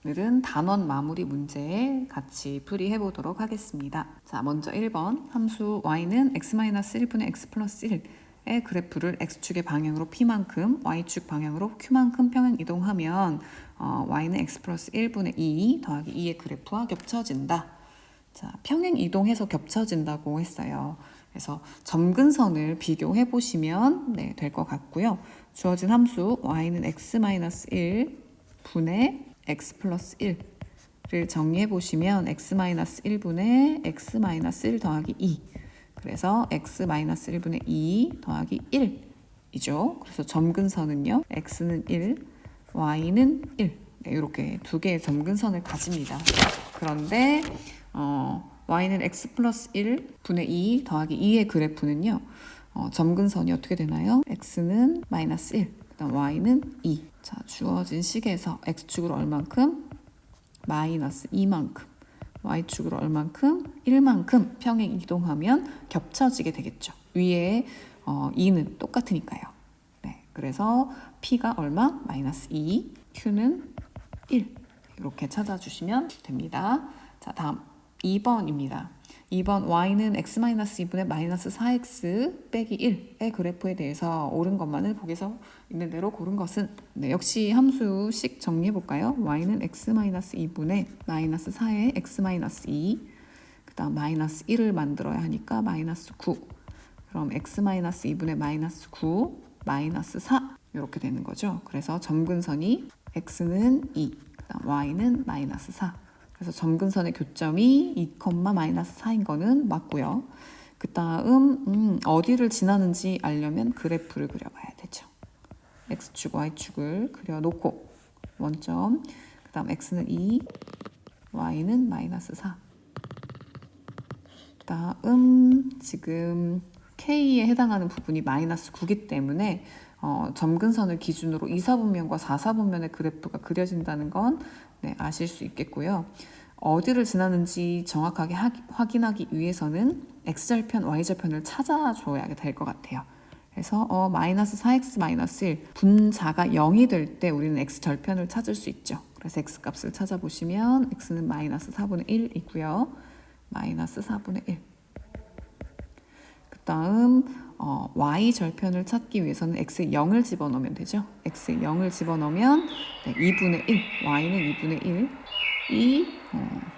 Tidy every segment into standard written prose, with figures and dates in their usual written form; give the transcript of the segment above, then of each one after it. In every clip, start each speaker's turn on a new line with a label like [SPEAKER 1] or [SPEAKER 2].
[SPEAKER 1] 오늘은 단원 마무리 문제 같이 풀이해 보도록 하겠습니다. 자, 먼저 1번 함수 y는 x-1분의 x 플러스 1의 그래프를 x축의 방향으로 p만큼 y축 방향으로 q만큼 평행 이동하면 y는 x 플러스 1분의 2 더하기 2의 그래프와 겹쳐진다. 자, 평행 이동해서 겹쳐진다고 했어요. 그래서 점근선을 비교해 보시면 될 것 같고요. 주어진 함수 y는 x-1 분의 x 플러스 1를 정리해 보시면 x-1분의 x-1 더하기 2, 그래서 x-1분의 2 더하기 1이죠. 그래서 점근선은요, x는 1, y는 1, 이렇게 두 개의 점근선을 가집니다. 그런데 y는 x 플러스 1 분의 2 더하기 2의 그래프는요, 점근선이 어떻게 되나요? x는 마이너스 1, 그다음 y는 2. 자, 주어진 식에서 x축으로 얼만큼? 마이너스 2만큼, y축으로 얼만큼? 1만큼 평행 이동하면 겹쳐지게 되겠죠. 위에 2는 똑같으니까요. 네, 그래서 p가 얼마? 마이너스 2, q는 1. 이렇게 찾아주시면 됩니다. 자, 다음 2번입니다. 2번 y는 x-2분의 마이너스 4x 빼기 1의 그래프에 대해서 옳은 것만을 보기서 있는 대로 고른 것은, 역시 함수식 정리해 볼까요? y는 x-2분의 마이너스 4의 x-2, 그 다음 마이너스 1을 만들어야 하니까 마이너스 9, 그럼 x-2분의 마이너스 9 마이너스 4 이렇게 되는 거죠. 그래서 점근선이 x는 2, 그 다음 y는 마이너스 4. 그래서 점근선의 교점이 2, 마이너스 4인 거는 맞고요. 그 다음 어디를 지나는지 알려면 그래프를 그려봐야 되죠. x축, y축을 그려놓고 원점, 그 다음 x는 2, y는 마이너스 4. 그 다음 지금 k에 해당하는 부분이 마이너스 9기 때문에 점근선을 기준으로 2, 4분면과 4, 4분면의 그래프가 그려진다는 건 아실 수 있겠고요. 어디를 지나는지 정확하게 확인하기 위해서는 x절편, y절편을 찾아줘야 될 것 같아요. 그래서 마이너스 4x 마이너스 1 분자가 0이 될 때 우리는 x절편을 찾을 수 있죠. 그래서 x값을 찾아보시면 x는 마이너스 4분의 1이고요. 마이너스 4분의 1. 그 다음 y절편을 찾기 위해서는 x에 0을 집어넣으면 되죠. x에 0을 집어넣으면 2분의 1, y는 2분의 1, 이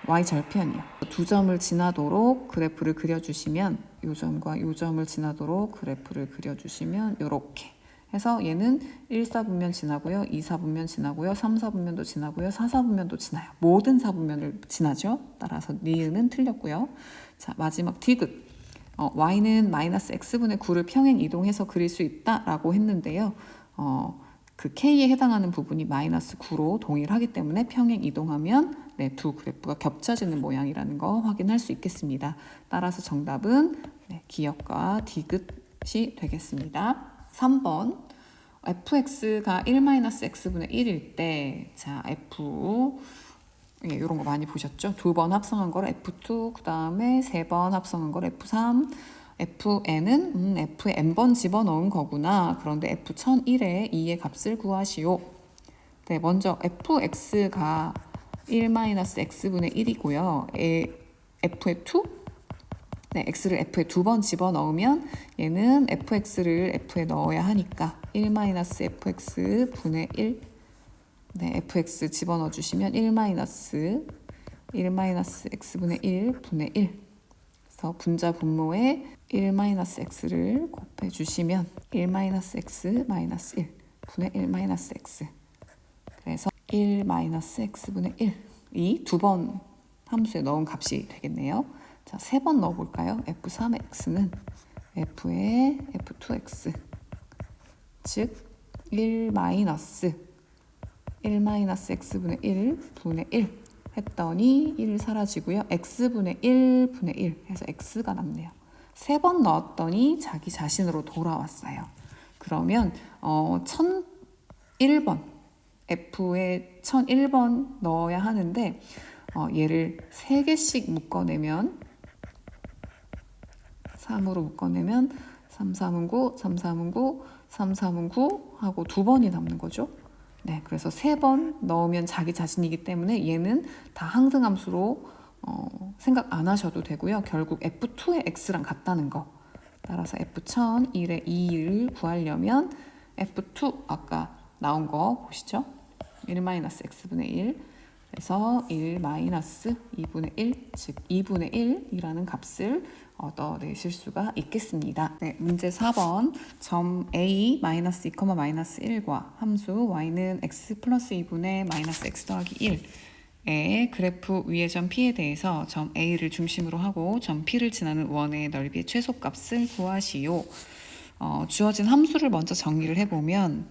[SPEAKER 1] y절편이요. 두 점을 지나도록 그래프를 그려주시면, 요 점과 요 점을 지나도록 그래프를 그려주시면 이렇게 해서 얘는 1, 4분면 지나고요, 2, 4분면 지나고요, 3, 4분면도 지나고요, 4, 4분면도 지나요. 모든 4분면을 지나죠. 따라서 니은은 틀렸고요. 자, 마지막 디귿. y는 마이너스 x분의 9를 평행 이동해서 그릴 수 있다라고 했는데요. 그 k에 해당하는 부분이 마이너스 9로 동일하기 때문에 평행 이동하면 두 그래프가 겹쳐지는 모양이라는 거 확인할 수 있겠습니다. 따라서 정답은 기역과 디귿이 되겠습니다. 3번 fx가 1-x분의 1일 때, 자, f 이런 거 많이 보셨죠? 2번 합성한 걸 f2, 그 다음에 3번 합성한 걸 f3, fn은 f에 n번 집어넣은 거구나. 그런데 f1001에 2의 값을 구하시오. 네, 먼저 fx가 1-x분의 1이고요. f에 2? 네, x를 f에 2번 집어넣으면 얘는 fx를 f에 넣어야 하니까 1-fx분의 1. 네, fx 집어넣어 주시면 1-x분의 1분의 1. 그래서 분자 분모에 1-x를 곱해 주시면 1-x 마이너스 1 분의 1-x. 그래서 1-x분의 1이 두 번 함수에 넣은 값이 되겠네요. 자, 세 번 넣어볼까요? f3의 x는 f의 f2x, 즉 1-x분의 1분의 1 했더니 1 사라지고요. x분의 1분의 1 해서 x가 남네요. 세 번 넣었더니 자기 자신으로 돌아왔어요. 그러면 1001번, f에 1001번 넣어야 하는데 얘를 3개씩 묶어내면 3으로 묶어내면 3, 3은 9, 3, 3은 9, 3, 3은 9 하고 두 번이 남는 거죠. 네, 그래서 3번 넣으면 자기 자신이기 때문에 얘는 다 항등함수로 생각 안 하셔도 되고요. 결국 F2의 x랑 같다는 거. 따라서 F1000 1의 2를 구하려면 F2 아까 나온 거 보시죠. 1-x분의 1. 그래서 1-2분의 1, 즉 2분의 1이라는 값을 얻어내실 수가 있겠습니다. 네, 문제 4번 점 a -2, -1과 함수 y는 x 플러스 2분의 -x 더하기 1의 그래프 위의 점 P에 대해서 점 A를 중심으로 하고 점 P를 지나는 원의 넓이의 최소값을 구하시오. 주어진 함수를 먼저 정리를 해보면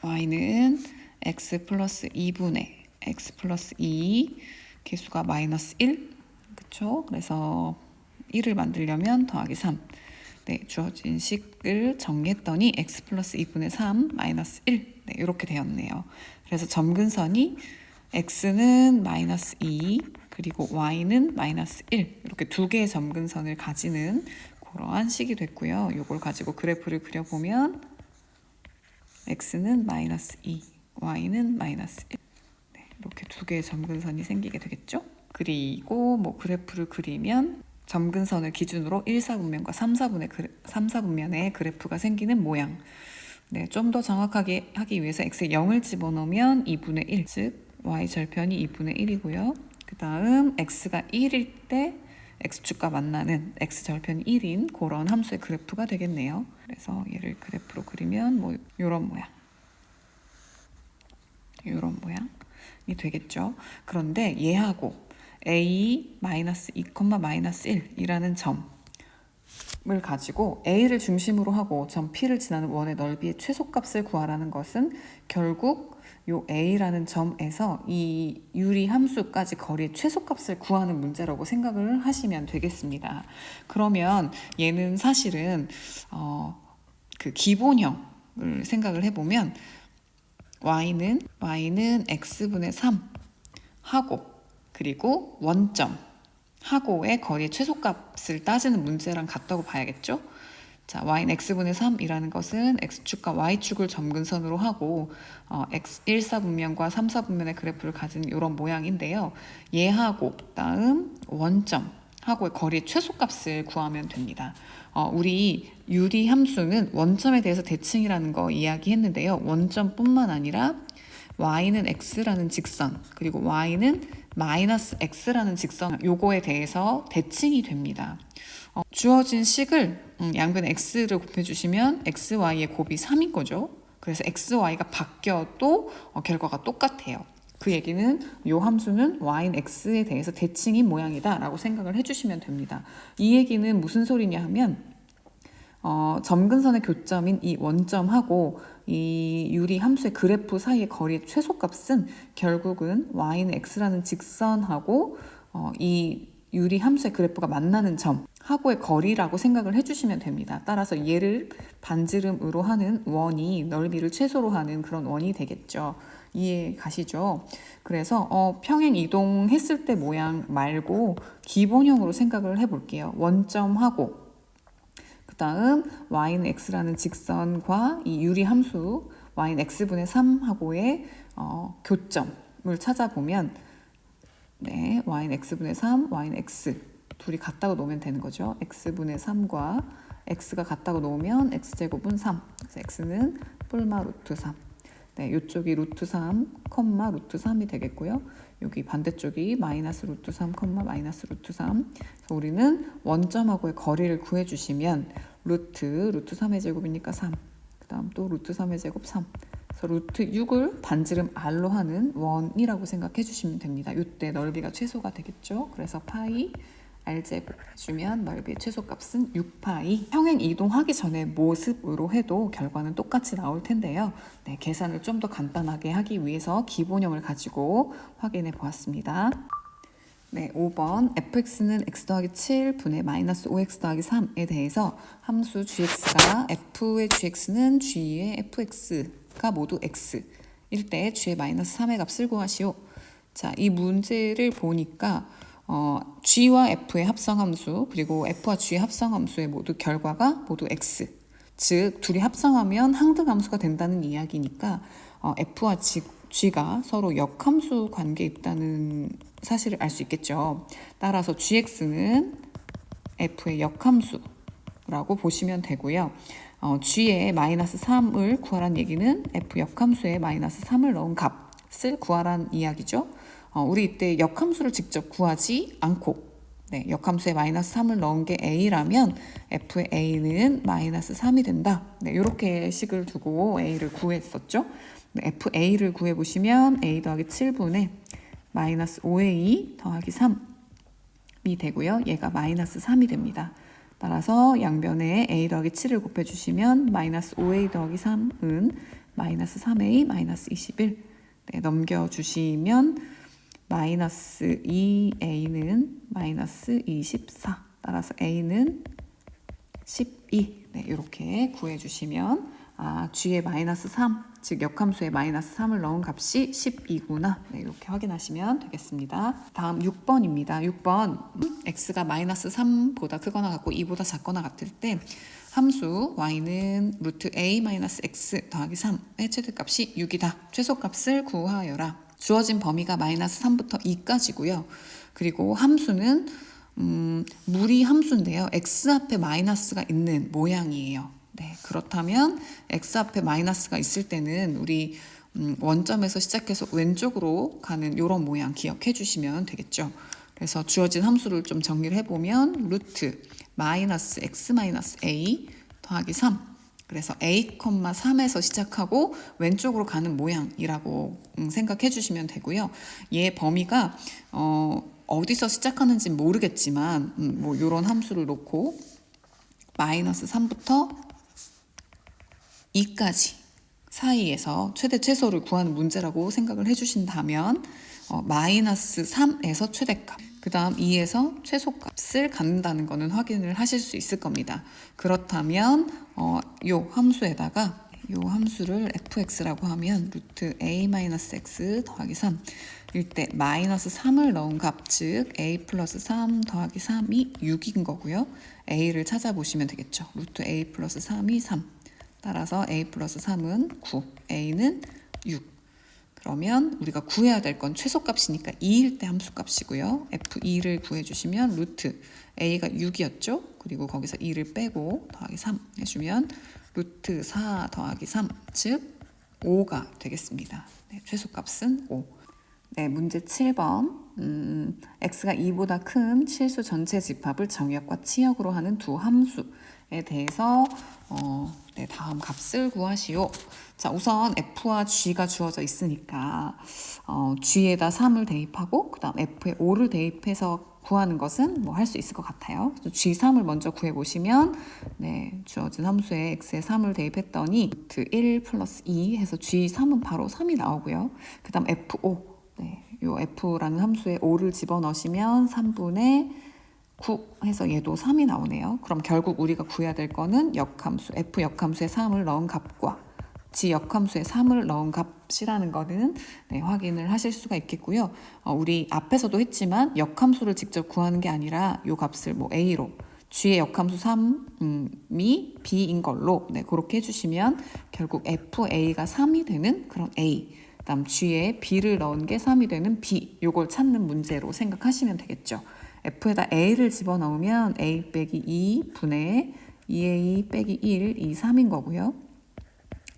[SPEAKER 1] y는 x 플러스 2분의 x 플러스 2 개수가 -1, 그쵸? 그래서 1을 만들려면 더하기 3. 네, 주어진 식을 정리했더니 x 플러스 2분의 3 마이너스 1. 네, 이렇게 되었네요. 그래서 점근선이 x는 -2 그리고 y는 -1 이렇게 두 개의 점근선을 가지는 그러한 식이 됐고요. 이걸 가지고 그래프를 그려보면 x는 -2, y는 -1. 네, 이렇게 두 개의 점근선이 생기게 되겠죠. 그리고 뭐 그래프를 그리면 점근선을 기준으로 1, 4분면과 3, 4분면의 그래프가 생기는 모양. 네, 좀 더 정확하게 하기 위해서 x에 0을 집어넣으면 2분의 1, 즉 y 절편이 2분의 1이고요. 그 다음 x가 1일 때 x축과 만나는 x 절편이 1인 그런 함수의 그래프가 되겠네요. 그래서 얘를 그래프로 그리면 뭐 이런 모양. 이런 모양이 되겠죠. 그런데 얘하고 a -2, -1이라는 점을 가지고 a를 중심으로 하고 점 P를 지나는 원의 넓이의 최소값을 구하라는 것은 결국 요 a라는 점에서 이 유리 함수까지 거리의 최소값을 구하는 문제라고 생각을 하시면 되겠습니다. 그러면 얘는 사실은 그 기본형을 생각을 해보면 y는 x분의 3 하고 그리고 원점 하고의 거리의 최소값을 따지는 문제랑 같다고 봐야겠죠. 자, y는 x분의 3이라는 것은 x축과 y축을 점근선으로 하고 x 1, 4분면과 3, 4분면의 그래프를 가진 이런 모양인데요. 얘하고 다음 원점 하고의 거리의 최소값을 구하면 됩니다. 우리 유리 함수는 원점에 대해서 대칭이라는 거 이야기했는데요. 원점뿐만 아니라 y는 x라는 직선 그리고 y는 -x라는 직선 요거에 대해서 대칭이 됩니다. 주어진 식을 양변에 x를 곱해주시면 xy의 곱이 3인 거죠. 그래서 xy가 바뀌어도 결과가 똑같아요. 그 얘기는 이 함수는 y는 x에 대해서 대칭인 모양이다 라고 생각을 해주시면 됩니다. 이 얘기는 무슨 소리냐 하면 점근선의 교점인 이 원점하고 이 유리 함수의 그래프 사이의 거리의 최소값은 결국은 y는 x라는 직선하고 이 유리 함수의 그래프가 만나는 점 하고의 거리라고 생각을 해주시면 됩니다. 따라서 얘를 반지름으로 하는 원이 넓이를 최소로 하는 그런 원이 되겠죠. 이해 가시죠? 그래서 평행 이동했을 때 모양 말고 기본형으로 생각을 해볼게요. 원점하고 그 다음 y는 x라는 직선과 이 유리 함수 y는 x분의 3하고의 교점을 찾아보면 네, y는 x분의 3, y는 x 둘이 같다고 놓으면 되는 거죠. x분의 3과 x가 같다고 놓으면 x제곱은 3. 그래서 x는 뿔마 루트 3. 네, 이쪽이 루트 3, 컴마 루트 3이 되겠고요. 여기 반대쪽이 마이너스 루트 3, 컴마 마이너스 루트 3. 그래서 우리는 원점하고의 거리를 구해주시면 루트 3의 제곱이니까 3. 그 다음 또 루트 3의 제곱 3. 그래서 루트 6을 반지름 r로 하는 원이라고 생각해 주시면 됩니다. 이때 넓이가 최소가 되겠죠. 그래서 파이 r제곱 해주면 넓이의 최소값은 6파이. 평행 이동하기 전에 모습으로 해도 결과는 똑같이 나올 텐데요. 네, 계산을 좀 더 간단하게 하기 위해서 기본형을 가지고 확인해 보았습니다. 네, 5번 fx는 x 더하기 7분의 마이너스 5x 더하기 3에 대해서 함수 gx가 f의 gx는 g의 fx가 모두 x일 때 g의 마이너스 3의 값을 구하시오. 자, 이 문제를 보니까 g와 f의 합성함수 그리고 f와 g의 합성함수의 모두 결과가 모두 x 즉 둘이 합성하면 항등함수가 된다는 이야기니까 f와 g가 서로 역함수 관계에 있다는 사실을 알 수 있겠죠. 따라서 gx는 f의 역함수라고 보시면 되고요. g의 마이너스 3을 구하란 얘기는 f 역함수에 마이너스 3을 넣은 값을 구하란 이야기죠. 우리 이때 역함수를 직접 구하지 않고 역함수에 마이너스 3을 넣은 게 a라면 f의 a는 마이너스 3이 된다. 이렇게 식을 두고 a를 구했었죠. fa를 구해보시면 a 더하기 7분의 마이너스 5a 더하기 3이 되고요. 얘가 마이너스 3이 됩니다. 따라서 양변에 a 더하기 7을 곱해주시면 마이너스 5a 더하기 3은 마이너스 3a 마이너스 21 넘겨주시면 마이너스 2a는 마이너스 24 따라서 a는 12 이렇게 구해주시면 g의 마이너스 3 즉 역함수에 마이너스 3을 넣은 값이 12구나 이렇게 확인하시면 되겠습니다. 다음 6번입니다. 6번 x가 마이너스 3보다 크거나 같고 2보다 작거나 같을 때 함수 y는 루트 a 마이너스 x 더하기 3의 최대값이 6이다. 최소값을 구하여라. 주어진 범위가 마이너스 3부터 2까지고요. 그리고 함수는 무리 함수인데요. x 앞에 마이너스가 있는 모양이에요. 그렇다면 x 앞에 마이너스가 있을 때는 우리 원점에서 시작해서 왼쪽으로 가는 이런 모양 기억해 주시면 되겠죠. 그래서 주어진 함수를 좀 정리를 해보면 루트 마이너스 x 마이너스 a 더하기 3 그래서 a, 3에서 시작하고 왼쪽으로 가는 모양이라고 생각해 주시면 되고요. 얘 범위가 어디서 시작하는지 모르겠지만 뭐 이런 함수를 놓고 마이너스 3부터 2까지 사이에서 최대 최소를 구하는 문제라고 생각을 해주신다면 마이너스 3에서 최대값 그 다음 2에서 최소값을 갖는다는 것은 확인을 하실 수 있을 겁니다. 그렇다면 요 함수에다가 요 함수를 fx라고 하면 루트 a-x 더하기 3 일 때 마이너스 3을 넣은 값, 즉 a 플러스 3 더하기 3이 6인 거고요. a를 찾아보시면 되겠죠. 루트 a 플러스 3이 3 따라서 a 플러스 3은 9, a는 6. 그러면 우리가 구해야 될 건 최소값이니까 2일 때 함수값이고요. f2를 구해주시면 루트 a가 6이었죠. 그리고 거기서 2를 빼고 더하기 3 해주면 루트 4 더하기 3, 즉 5가 되겠습니다. 최소값은 5. 문제 7번. x가 2보다 큰 실수 전체 집합을 정의역과 치역으로 하는 두 함수에 대해서 다음 값을 구하시오. 자, 우선 f와 g가 주어져 있으니까 g에다 3을 대입하고 그 다음 f에 5를 대입해서 구하는 것은 뭐 할 수 있을 것 같아요. g3을 먼저 구해보시면 주어진 함수에 x에 3을 대입했더니 루트 1 플러스 2 해서 g3은 바로 3이 나오고요. 그 다음 f5 요 f라는 함수에 5를 집어넣으시면 3분의 9 해서 얘도 3이 나오네요. 그럼 결국 우리가 구해야 될 거는 역함수, f 역함수에 3을 넣은 값과 g 역함수에 3을 넣은 값이라는 거는 확인을 하실 수가 있겠고요. 우리 앞에서도 했지만 역함수를 직접 구하는 게 아니라 요 값을 뭐 a로 g의 역함수 3이 b인 걸로 그렇게 해주시면 결국 fa가 3이 되는 그런 a 그다음 g에 b를 넣은 게 3이 되는 b 요걸 찾는 문제로 생각하시면 되겠죠. f에다 a를 집어넣으면 a 빼기 2 분의 2a 빼기 1, 이 3인 거고요.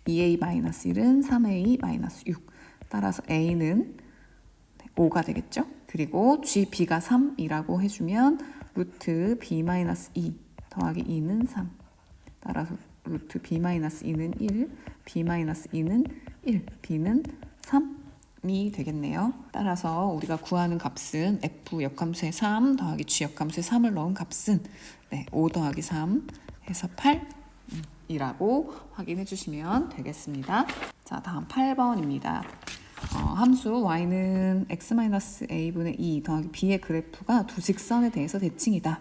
[SPEAKER 1] 2a 마이너스 1은 3a 마이너스 6. 따라서 a는 5가 되겠죠. 그리고 g, b가 3이라고 해주면 루트 b 마이너스 2 더하기 2는 3. 따라서 루트 b 마이너스 2는 1, b 마이너스 2는 1, b는 3이 되겠네요. 따라서 우리가 구하는 값은 f 역함수에 3 더하기 g 역함수에 3을 넣은 값은 5 더하기 3 해서 8이라고 확인해 주시면 되겠습니다. 자, 다음 8번입니다. 함수 y는 x-a분의 2 더하기 b의 그래프가 두 직선에 대해서 대칭이다.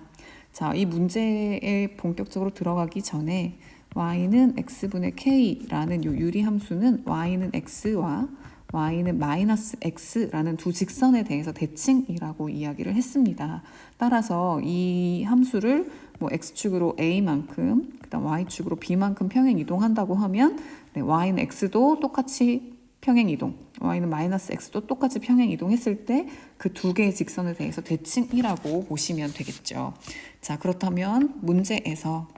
[SPEAKER 1] 자, 이 문제에 본격적으로 들어가기 전에 y는 x분의 k라는 요 유리함수는 y는 x와 y는 마이너스 x라는 두 직선에 대해서 대칭이라고 이야기를 했습니다. 따라서 이 함수를 뭐 x축으로 a만큼, 그다음 y축으로 b만큼 평행 이동한다고 하면 y는 x도 똑같이 평행 이동, y는 마이너스 x도 똑같이 평행 이동했을 때 그 두 개의 직선에 대해서 대칭이라고 보시면 되겠죠. 자, 그렇다면 문제에서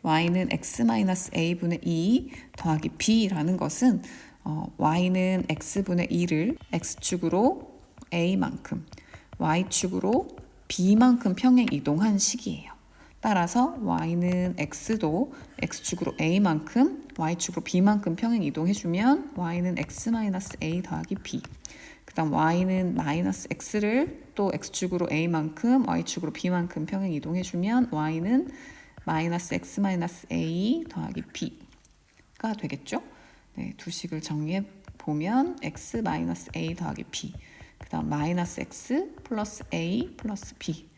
[SPEAKER 1] y는 x-a분의 2 더하기 b라는 것은 y는 x분의 2를 x축으로 a만큼, y축으로 b만큼 평행 이동한 식이에요. 따라서 y는 x도 x축으로 a만큼, y축으로 b만큼 평행 이동해주면 y는 x-a 더하기 b. 그 다음 y는 마이너스 x를 또 x축으로 a만큼, y축으로 b만큼 평행 이동해주면 y는 마이너스 x-a 더하기 b가 되겠죠. 네, 두 식을 정리해 보면 x-a 더하기 b, 그 다음 마이너스 x 플러스 a 플러스 b.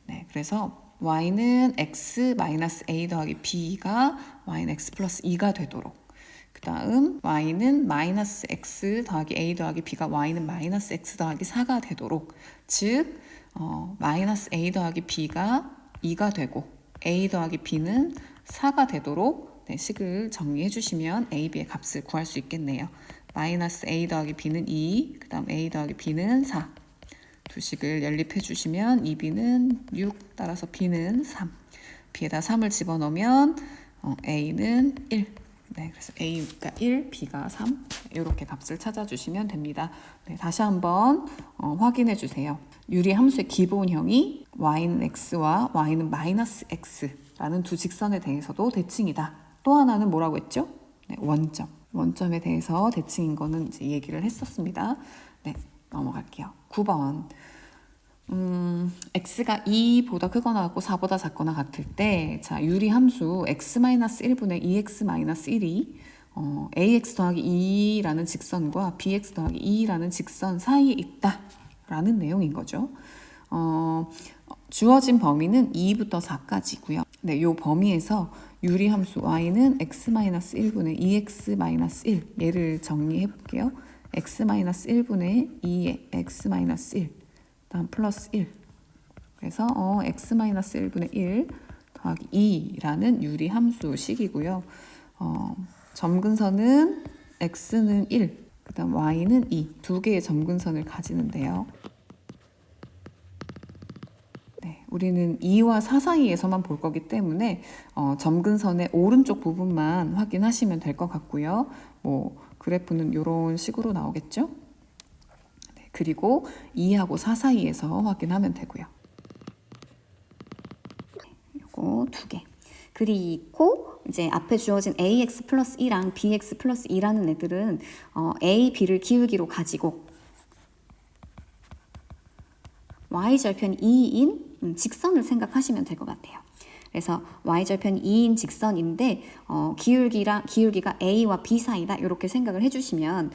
[SPEAKER 1] 네, 그래서 y는 x-a 더하기 b가 y는 x 플러스 2가 되도록, 그 다음 y는 마이너스 x 더하기 a 더하기 b가 y는 마이너스 x 더하기 4가 되도록, 즉 마이너스 a 더하기 b가 2가 되고 a 더하기 b는 4가 되도록 네, 식을 정리해 주시면 a, b의 값을 구할 수 있겠네요. 마이너스 a 더하기 b는 2, 그 다음 a 더하기 b는 4. 두 식을 연립해 주시면 2b는 6, 따라서 b는 3. b에다 3을 집어넣으면 a는 1. 네, 그래서 a가 1, b가 3. 이렇게 값을 찾아주시면 됩니다. 네, 다시 한번 확인해 주세요. 유리 함수의 기본형이 y는 x와 y는 마이너스 x라는 두 직선에 대해서도 대칭이다. 또 하나는 뭐라고 했죠? 네, 원점. 원점에 대해서 대칭인 거는 이제 얘기를 했었습니다. 네, 넘어갈게요. 9번. x가 2보다 크거나 같고 4보다 작거나 같을 때, 자, 유리 함수 x-1분의 2x-1이 ax 더하기 2라는 직선과 bx 더하기 2라는 직선 사이에 있다 라는 내용인 거죠. 주어진 범위는 2부터 4까지고요. 네, 요 범위에서 유리 함수 y는 x-1분의 2x-1, 얘를 정리해 볼게요. x-1분의 2의 x-1, 다음 플러스 1. 그래서 x-1분의 1 더하기 2라는 유리 함수식이고요. 점근선은 x는 1, 그 다음 y는 2, 두 개의 점근선을 가지는데요. 네, 우리는 2와 4 사이에서만 볼 거기 때문에 점근선의 오른쪽 부분만 확인하시면 될 것 같고요. 뭐 그래프는 이런 식으로 나오겠죠? 네, 그리고 2하고 4 사이에서 확인하면 되고요. 요거 두 개. 그리고 이제 앞에 주어진 ax 플러스 2랑 bx 플러스 2라는 애들은 a, b를 기울기로 가지고 y절편 2인 직선을 생각하시면 될 것 같아요. 그래서 y절편 2인 직선인데 기울기가 a와 b 사이다 이렇게 생각을 해주시면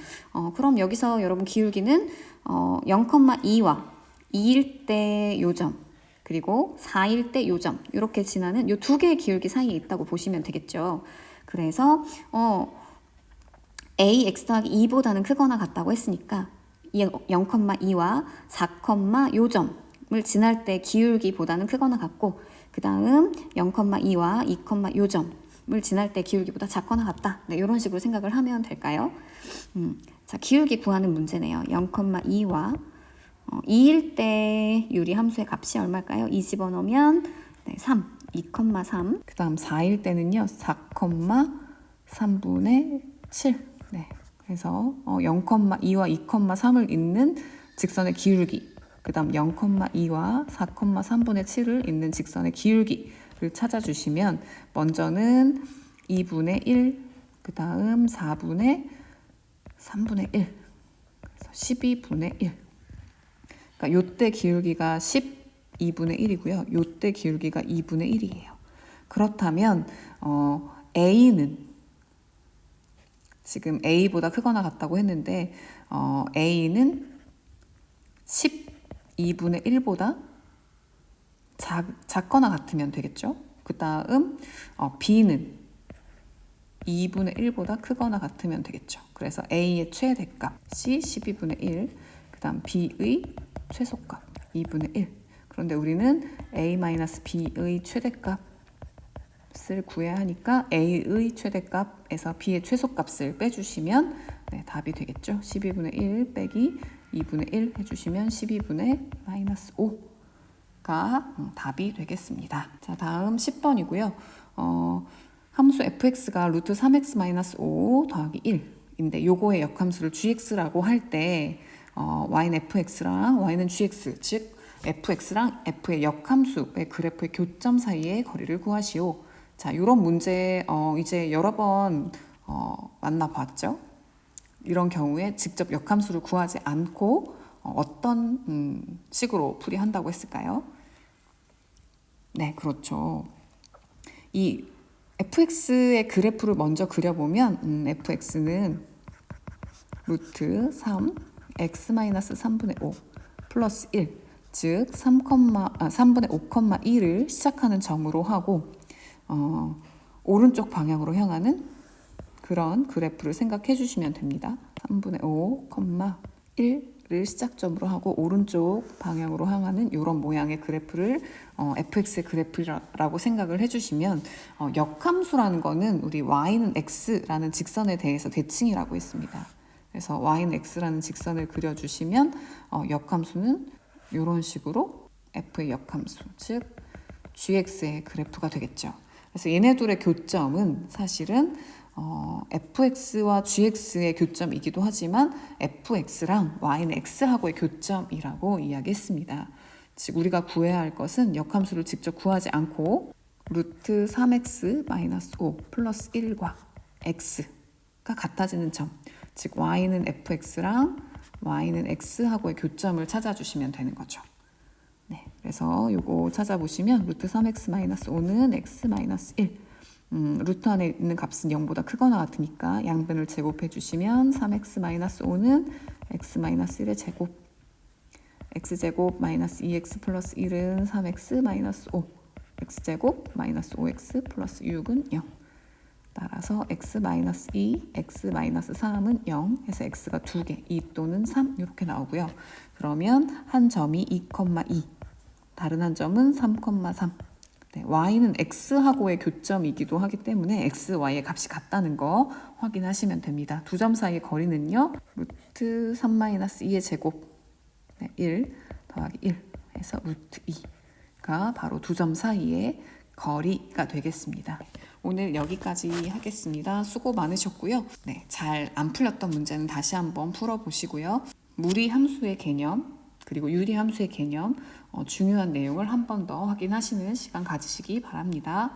[SPEAKER 1] 그럼 여기서 여러분 기울기는 0,2와 2일 때 요점, 그리고 4일 때 요점, 이렇게 지나는 이 두 개의 기울기 사이에 있다고 보시면 되겠죠. 그래서 ax 더하기 2보다는 크거나 같다고 했으니까 0,2와 4, 요점을 지날 때 기울기보다는 크거나 같고, 그 다음 0,2와 2, 요점을 지날 때 기울기보다 작거나 같다. 네, 이런 식으로 생각을 하면 될까요? 자, 기울기 구하는 문제네요. 0,2와 2일 때 유리 함수의 값이 얼마일까요? 2 집어넣으면 네, 3, 2,3. 그 다음 4일 때는요, 4,3분의 7. 네, 그래서 0,2와 2,3을 잇는 직선의 기울기, 그 다음 0,2와 4,3분의 7을 잇는 직선의 기울기를 찾아주시면 먼저는 2분의 1, 그 다음 4분의 3분의 1, 그래서 12분의 1. 그러니까 요때 기울기가 12분의 1이고요. 요때 기울기가 2분의 1이에요. 그렇다면 A는 지금 A보다 크거나 같다고 했는데 A는 12분의 1보다 작거나 같으면 되겠죠. 그 다음 B는 2분의 1보다 크거나 같으면 되겠죠. 그래서 A의 최대값이 12분의 1, 그 다음 B의 최소값 2분의 1. 그런데 우리는 A-B의 최대값을 구해야 하니까 A의 최대값에서 B의 최소값을 빼주시면 네, 답이 되겠죠. 12분의 1 빼기 2분의 1 해주시면 12분의 마이너스 5가 답이 되겠습니다. 자, 다음 10번이고요. 함수 fx가 루트 3x 마이너스 5 더하기 1인데 요거의 역함수를 gx라고 할 때 y는 fx랑 y는 gx, 즉 fx랑 f의 역함수의 그래프의 교점 사이의 거리를 구하시오. 자, 이런 문제 이제 여러 번 만나봤죠. 이런 경우에 직접 역함수를 구하지 않고 어떤 식으로 풀이한다고 했을까요? 네, 그렇죠. 이 fx의 그래프를 먼저 그려보면 fx는 루트 3 x-3분의 5 플러스 1, 즉 3분의 5,1을 시작하는 점으로 하고 오른쪽 방향으로 향하는 그런 그래프를 생각해 주시면 됩니다. 3분의 5,1을 시작점으로 하고 오른쪽 방향으로 향하는 이런 모양의 그래프를 fx의 그래프라고 생각을 해주시면 역함수라는 거는 우리 y는 x라는 직선에 대해서 대칭이라고 했습니다. 그래서 y는 x라는 직선을 그려주시면 역함수는 이런 식으로 f의 역함수, 즉 gx의 그래프가 되겠죠. 그래서 얘네 둘의 교점은 사실은 fx와 gx의 교점이기도 하지만 fx랑 y는 x하고의 교점이라고 이야기했습니다. 즉 우리가 구해야 할 것은 역함수를 직접 구하지 않고 루트 3x-5 플러스 1과 x가 같아지는 점, 즉 y는 fx랑 y는 x하고의 교점을 찾아주시면 되는 거죠. 네, 그래서 요거 찾아보시면 루트 3x-5는 x-1, 루트 안에 있는 값은 0보다 크거나 같으니까 양변을 제곱해 주시면 3x-5는 x-1의 제곱, x제곱 마이너스 2x 플러스 1은 3x-5, x제곱 마이너스 5x 플러스 6은 0. 따라서 x-2, x-3은 0 해서 x가 2개, 2 또는 3 이렇게 나오고요. 그러면 한 점이 2,2, 다른 한 점은 3,3. 네, y는 x하고의 교점이기도 하기 때문에 x, y의 값이 같다는 거 확인하시면 됩니다. 두 점 사이의 거리는요. 루트 3-2의 제곱, 네, 1 더하기 1 해서 루트 2가 바로 두 점 사이의 거리가 되겠습니다. 오늘 여기까지 하겠습니다. 수고 많으셨고요. 네, 잘 안 풀렸던 문제는 다시 한번 풀어보시고요. 무리 함수의 개념 그리고 유리 함수의 개념 중요한 내용을 한 번 더 확인하시는 시간 가지시기 바랍니다.